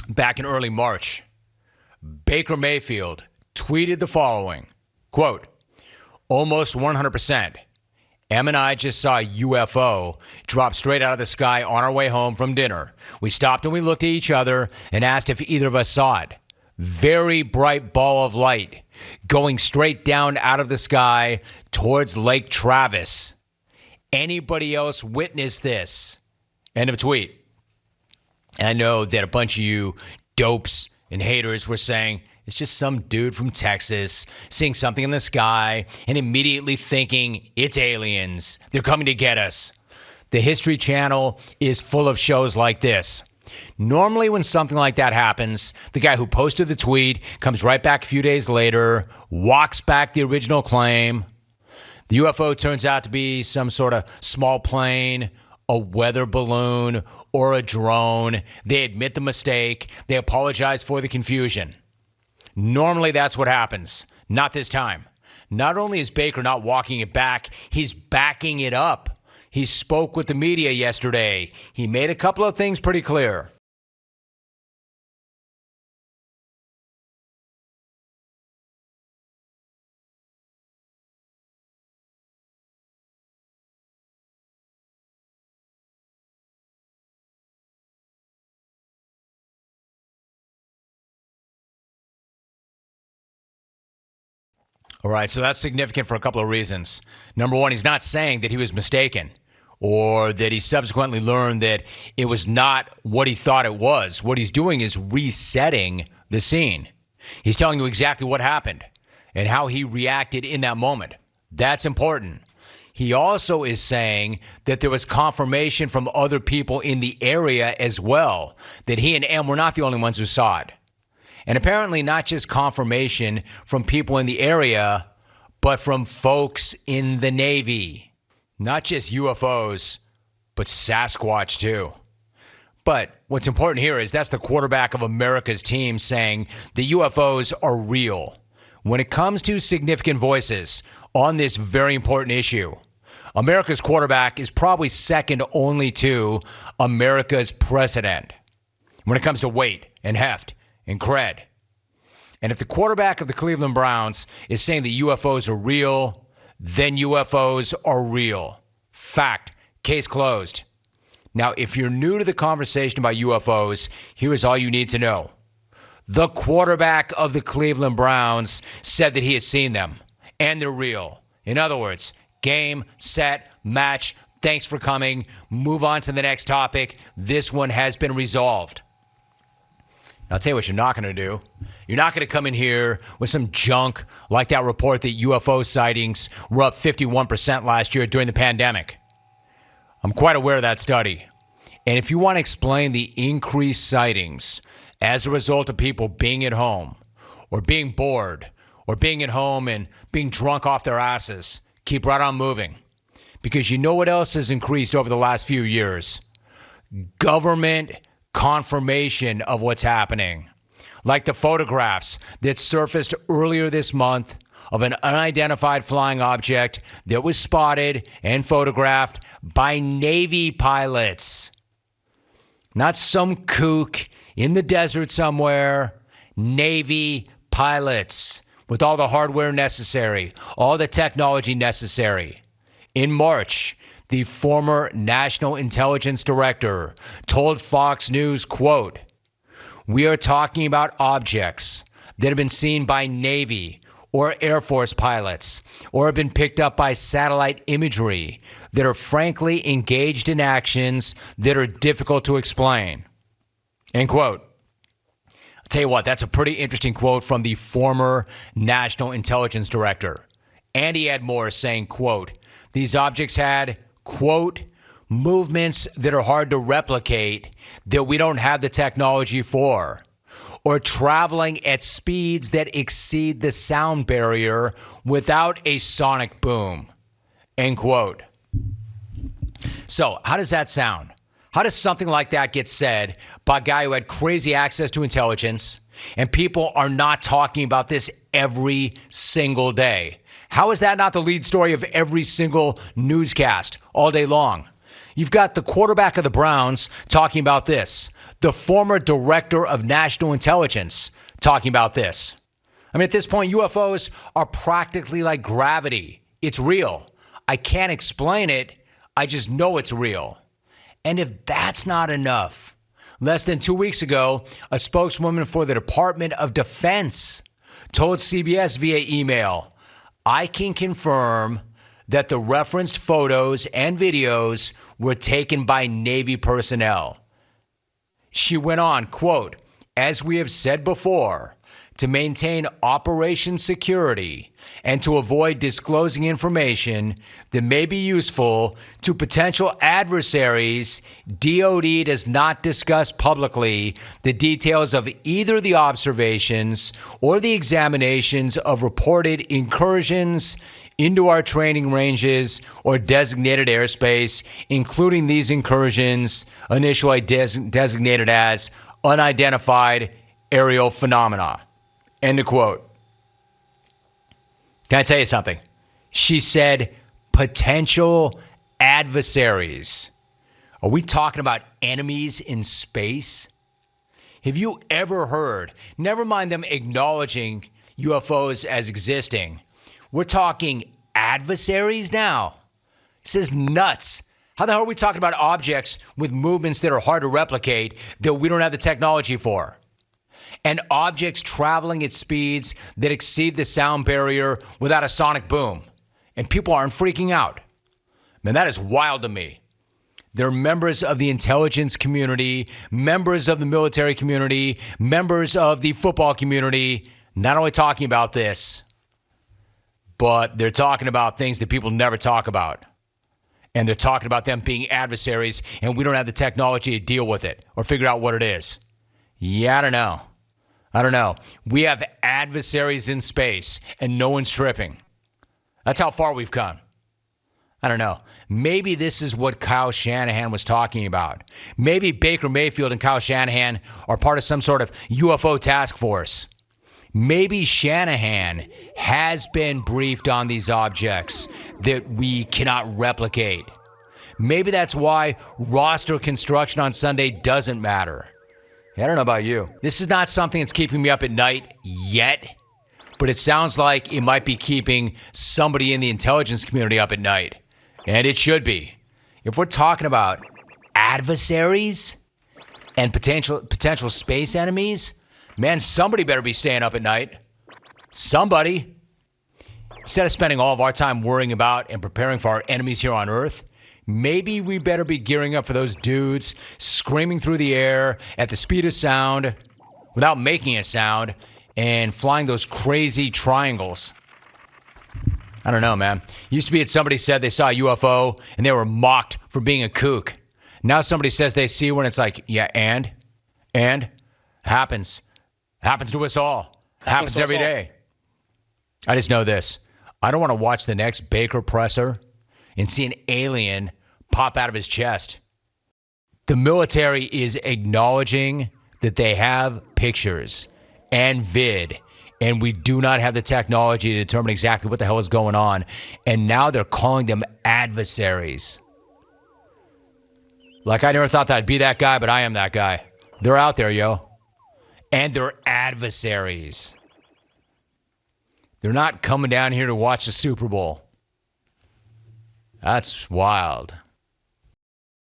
back in early March, Baker Mayfield tweeted the following, quote, "Almost 100%. Em and I just saw a UFO drop straight out of the sky on our way home from dinner. We stopped and we looked at each other and asked if either of us saw it. Very bright ball of light going straight down out of the sky towards Lake Travis. Anybody else witnessed this?" End of tweet. And I know that a bunch of you dopes and haters were saying, it's just some dude from Texas seeing something in the sky and immediately thinking it's aliens. They're coming to get us. The History Channel is full of shows like this. Normally when something like that happens, the guy who posted the tweet comes right back a few days later, walks back the original claim. The UFO turns out to be some sort of small plane, a weather balloon, or a drone. They admit the mistake. They apologize for the confusion. Normally that's what happens. Not this time. Not only is Baker not walking it back, he's backing it up. He spoke with the media yesterday. He made a couple of things pretty clear. All right, so that's significant for a couple of reasons. Number one, he's not saying that he was mistaken or that he subsequently learned that it was not what he thought it was. What he's doing is resetting the scene. He's telling you exactly what happened and how he reacted in that moment. That's important. He also is saying that there was confirmation from other people in the area as well, that he and Em were not the only ones who saw it. And apparently not just confirmation from people in the area, but from folks in the Navy. Not just UFOs, but Sasquatch too. But what's important here is that's the quarterback of America's team saying the UFOs are real. When it comes to significant voices on this very important issue, America's quarterback is probably second only to America's president when it comes to weight and heft and cred. And if the quarterback of the Cleveland Browns is saying the UFOs are real, then UFOs are real. Fact. Case closed. Now, if you're new to the conversation about UFOs, here is all you need to know. The quarterback of the Cleveland Browns said that he has seen them, and they're real. In other words, game, set, match, thanks for coming, move on to the next topic. This one has been resolved. Now, I'll tell you what you're not going to do. You're not going to come in here with some junk like that report that UFO sightings were up 51% last year during the pandemic. I'm quite aware of that study. And if you want to explain the increased sightings as a result of people being at home or being bored or being at home and being drunk off their asses, keep right on moving. Because you know what else has increased over the last few years? Government confirmation of what's happening. Like the photographs that surfaced earlier this month of an unidentified flying object that was spotted and photographed by Navy pilots. Not some kook in the desert somewhere. Navy pilots with all the hardware necessary, all the technology necessary. In March, the former National Intelligence Director told Fox News, quote, "We are talking about objects that have been seen by Navy or Air Force pilots or have been picked up by satellite imagery that are frankly engaged in actions that are difficult to explain." End quote. I'll tell you what, that's a pretty interesting quote from the former National Intelligence Director. And he had more, saying, quote, "These objects had, quote, movements that are hard to replicate that we don't have the technology for, or traveling at speeds that exceed the sound barrier without a sonic boom," end quote. So how does that sound? How does something like that get said by a guy who had crazy access to intelligence and people are not talking about this every single day? How is that not the lead story of every single newscast all day long? You've got the quarterback of the Browns talking about this. The former director of national intelligence talking about this. I mean, at this point, UFOs are practically like gravity. It's real. I can't explain it. I just know it's real. And if that's not enough, less than 2 weeks ago, a spokeswoman for the Department of Defense told CBS via email, I can confirm that the referenced photos and videos were taken by Navy personnel. She went on, quote, as we have said before, to maintain operation security and to avoid disclosing information that may be useful to potential adversaries, DoD does not discuss publicly the details of either the observations or the examinations of reported incursions into our training ranges or designated airspace, including these incursions initially designated as unidentified aerial phenomena. End of quote. Can I tell you something? She said potential adversaries. Are we talking about enemies in space? Have you ever heard, never mind them acknowledging UFOs as existing, we're talking adversaries now? This is nuts. How the hell are we talking about objects with movements that are hard to replicate that we don't have the technology for? And objects traveling at speeds that exceed the sound barrier without a sonic boom. And people aren't freaking out. Man, that is wild to me. They're members of the intelligence community, members of the military community, members of the football community, not only talking about this, but they're talking about things that people never talk about. And they're talking about them being adversaries, and we don't have the technology to deal with it or figure out what it is. Yeah, I don't know. We have adversaries in space, and no one's tripping. That's how far we've come. I don't know. Maybe this is what Kyle Shanahan was talking about. Maybe Baker Mayfield and Kyle Shanahan are part of some sort of UFO task force. Maybe Shanahan has been briefed on these objects that we cannot replicate. Maybe that's why roster construction on Sunday doesn't matter. I don't know about you. This is not something that's keeping me up at night yet, but it sounds like it might be keeping somebody in the intelligence community up at night. And it should be. If we're talking about adversaries and potential space enemies, man, somebody better be staying up at night. Somebody. Instead of spending all of our time worrying about and preparing for our enemies here on Earth, maybe we better be gearing up for those dudes screaming through the air at the speed of sound without making a sound and flying those crazy triangles. I don't know, man. Used to be that somebody said they saw a UFO and they were mocked for being a kook. Now somebody says they see one, it's like, yeah, and happens to us all. Happens every day. I just know this. I don't want to watch the next Baker presser and see an alien pop out of his chest. The military is acknowledging that they have pictures and vid, and we do not have the technology to determine exactly what the hell is going on. And now they're calling them adversaries. Like, I never thought that I'd be that guy, but I am that guy. They're out there, yo. And they're adversaries. They're not coming down here to watch the Super Bowl. That's wild.